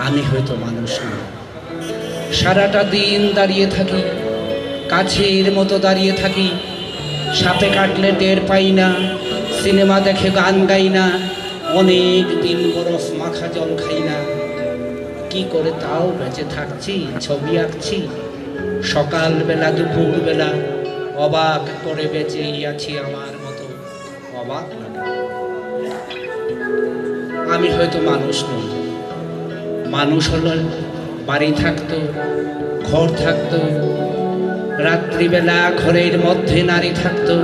আমি হয়তো মানুষ না। সারাটা দিন দাঁড়িয়ে থাকি, কাছের মতো দাঁড়িয়ে থাকি, সাপে কাটলে টের পাই না, সিনেমা দেখে গান গাই না, অনেক দিন বরফ মাখা জল খাই না। কি করে তাও বেঁচে থাকছি, ছবি আঁকছি, সকালবেলা দুপুরবেলা অবাক করে বেঁচেই আছি আমার মতো। অবাক লাগে। আমি হয়তো মানুষ নই। মানুষ হলো বাড়ি থাকতো, ঘর থাকতো, রাত্রিবেলা ঘরের মধ্যে নারী থাকতো,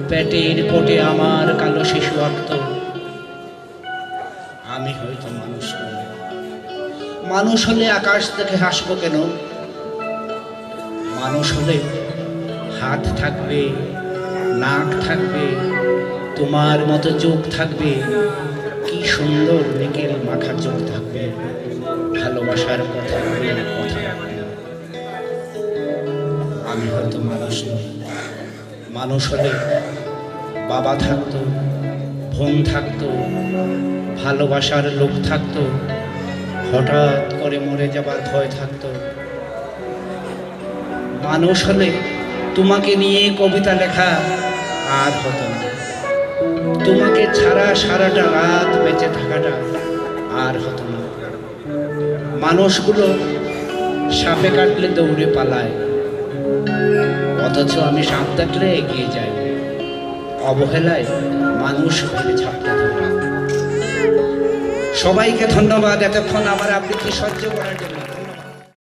পেটের পোটে আমার কালো শিশু আঁকত। আমি হয়তো মানুষ নই। মানুষ হলে আকাশ দেখে হাসবো কেন? মানুষ হলে হাত থাকবে, নাক থাকবে, তোমার মতো চোখ থাকবে, কি সুন্দর নিকেল মাখা চোখ থাকবে, ভালোবাসার কথা বলে কথা রাখবে। আমি হয়তো মানুষ নই। মানুষ হলে বাবা থাকতো, বোন থাকতো, ভালোবাসার লোক থাকতো, হঠাৎ করে মরে যাবার ভয় থাকতো। মানুষ হলে তোমাকে নিয়ে কবিতা লেখা আর হতো না, তোমাকে ছাড়া সারাটা রাত বেঁচে থাকাটা আর হতো না। মানুষগুলো সাপে কাটলে দৌড়ে পালায়, অথচ আমি সাপ দেখলে এগিয়ে যাই, অবহেলায় মানুষ ভেবে ঝাপটা ধরে। সবাইকে ধন্যবাদ এতক্ষণ আমার আবৃত্তি সহ্য করার জন্য।